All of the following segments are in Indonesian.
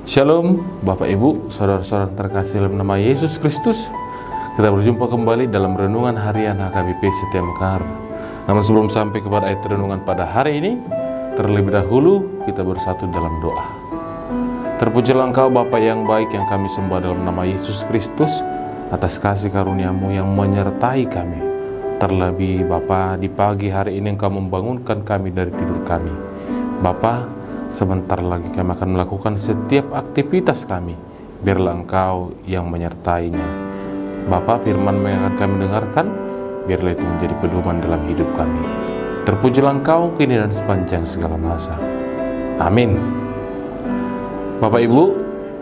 Shalom Bapak Ibu, saudara-saudara terkasih dalam nama Yesus Kristus. Kita berjumpa kembali dalam renungan harian HKBP Setia Mekar. Namun sebelum sampai kepada ayat renungan pada hari ini, terlebih dahulu kita bersatu dalam doa. Terpujilah Engkau Bapa yang baik yang kami sembah dalam nama Yesus Kristus, atas kasih karunia-Mu yang menyertai kami. Terlebih Bapa, di pagi hari ini Engkau membangunkan kami dari tidur kami. Bapa, sebentar lagi kami akan melakukan setiap aktivitas kami. Biarlah Engkau yang menyertainya. Bapa, firman yang akan kami dengarkan, biarlah itu menjadi pedoman dalam hidup kami. Terpujilah Engkau kini dan sepanjang segala masa. Amin. Bapak Ibu,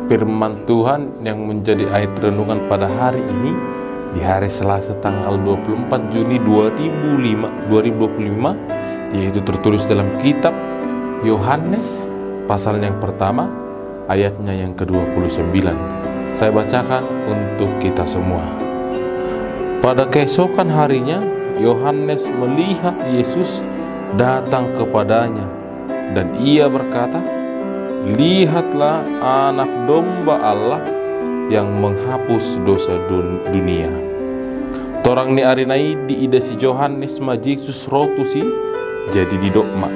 firman Tuhan yang menjadi ayat renungan pada hari ini, di hari Selasa tanggal 24 Juni 2025, yaitu tertulis dalam kitab Yohanes pasal yang pertama, ayatnya yang ke-29. Saya bacakan untuk kita semua. Pada keesokan harinya, Yohanes melihat Yesus datang kepadanya, dan ia berkata, "Lihatlah anak domba Allah yang menghapus dosa dunia." Torang ni arinai di ida si Yohanes ma Yesus rotusi jadi di dokma.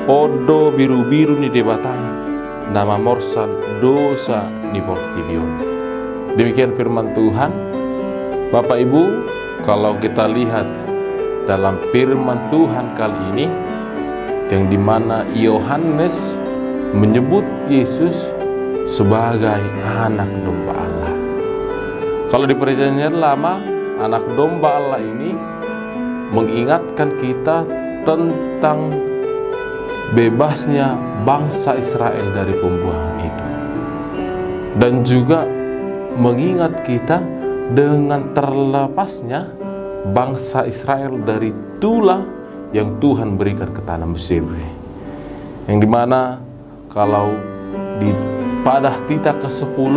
Odo biru-biru ni debatang, nama morsan dosa ni portilion. Demikian firman Tuhan. Bapak Ibu, kalau kita lihat dalam firman Tuhan kali ini, yang dimana Yohanes menyebut Yesus sebagai anak domba Allah. Kalau di Perjanjian Lama, anak domba Allah ini mengingatkan kita tentang bebasnya bangsa Israel dari pembuangan itu, dan juga mengingat kita dengan terlepasnya bangsa Israel dari tulah yang Tuhan berikan ke tanah Mesir, yang dimana kalau pada titah ke-10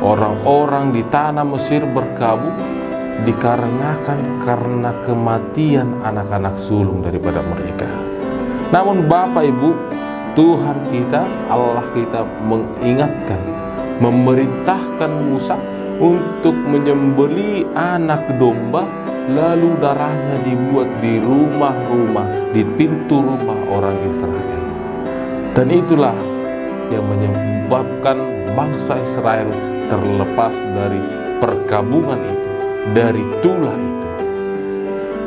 orang-orang di tanah Mesir berkabung dikarenakan karena kematian anak-anak sulung daripada mereka. Namun Bapak Ibu, Tuhan kita, Allah kita mengingatkan, memerintahkan Musa untuk menyembelih anak domba, lalu darahnya dibuat di rumah-rumah, di pintu rumah orang Israel. Dan itulah yang menyebabkan bangsa Israel terlepas dari perkabungan itu, dari tulah itu.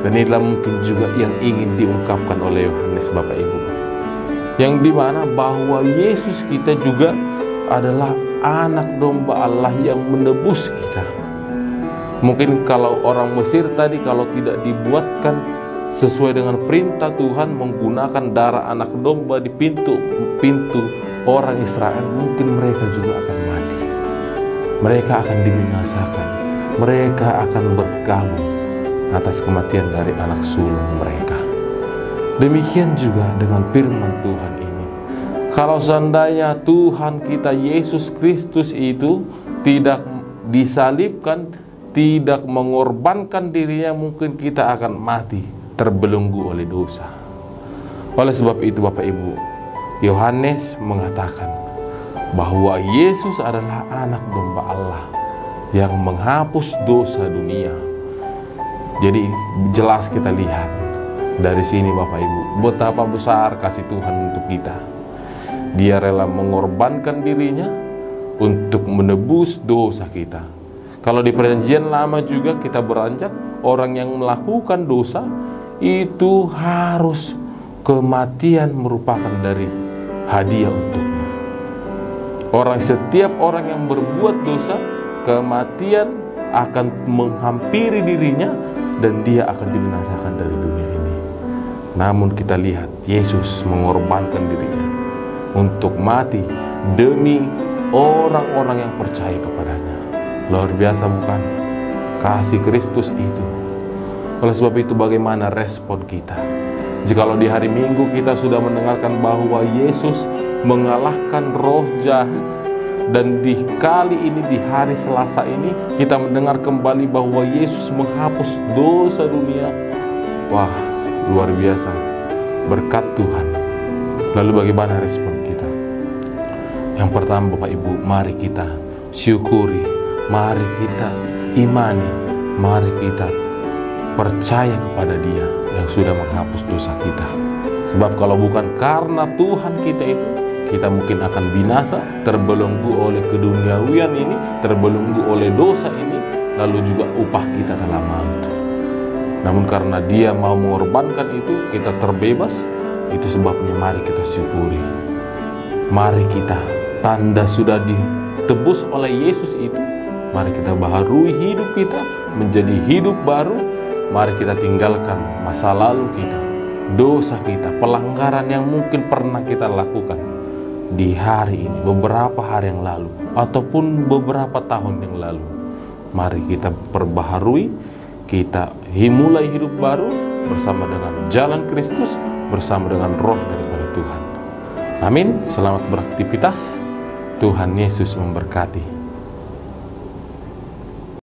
Dan inilah mungkin juga yang ingin diungkapkan oleh Yohanes, Bapak Ibu, yang dimana bahwa Yesus kita juga adalah anak domba Allah yang menebus kita. Mungkin kalau orang Mesir tadi, kalau tidak dibuatkan sesuai dengan perintah Tuhan menggunakan darah anak domba di pintu orang Israel, mungkin mereka juga akan mati. Mereka akan dibinasakan, mereka akan berkabung atas kematian dari anak sulung mereka. Demikian juga dengan firman Tuhan ini. Kalau seandainya Tuhan kita Yesus Kristus itu tidak disalibkan, tidak mengorbankan dirinya, mungkin kita akan mati terbelenggu oleh dosa. Oleh sebab itu Bapak Ibu, Yohanes mengatakan bahwa Yesus adalah anak domba Allah yang menghapus dosa dunia. Jadi jelas kita lihat dari sini Bapak Ibu, betapa besar kasih Tuhan untuk kita. Dia rela mengorbankan dirinya untuk menebus dosa kita. Kalau di Perjanjian Lama juga kita beranjak, orang yang melakukan dosa itu harus kematian merupakan dari hadiah untuknya. Setiap orang yang berbuat dosa, kematian akan menghampiri dirinya dan dia akan dibinasakan dari dunia ini. Namun kita lihat Yesus mengorbankan dirinya untuk mati demi orang-orang yang percaya kepadanya. Luar biasa bukan? Kasih Kristus itu. Oleh sebab itu bagaimana respon kita? Jikalau di hari Minggu kita sudah mendengarkan bahwa Yesus mengalahkan roh jahat, dan di kali ini di hari Selasa ini kita mendengar kembali bahwa Yesus menghapus dosa dunia. Wah, luar biasa berkat Tuhan. Lalu bagaimana respon kita? Yang pertama Bapak Ibu, mari kita syukuri, mari kita imani, mari kita percaya kepada Dia yang sudah menghapus dosa kita. Sebab kalau bukan karena Tuhan kita itu, kita mungkin akan binasa, terbelenggu oleh keduniawian ini, terbelenggu oleh dosa ini, lalu juga upah kita dalam maut. Namun karena Dia mau mengorbankan itu, kita terbebas. Itu sebabnya mari kita syukuri. Mari kita, tanda sudah ditebus oleh Yesus itu, mari kita baharui hidup kita menjadi hidup baru. Mari kita tinggalkan masa lalu kita, dosa kita, pelanggaran yang mungkin pernah kita lakukan di hari ini, beberapa hari yang lalu, ataupun beberapa tahun yang lalu. Mari kita perbaharui, kita mulai hidup baru bersama dengan jalan Kristus, bersama dengan roh daripada Tuhan. Amin. Selamat beraktivitas. Tuhan Yesus memberkati.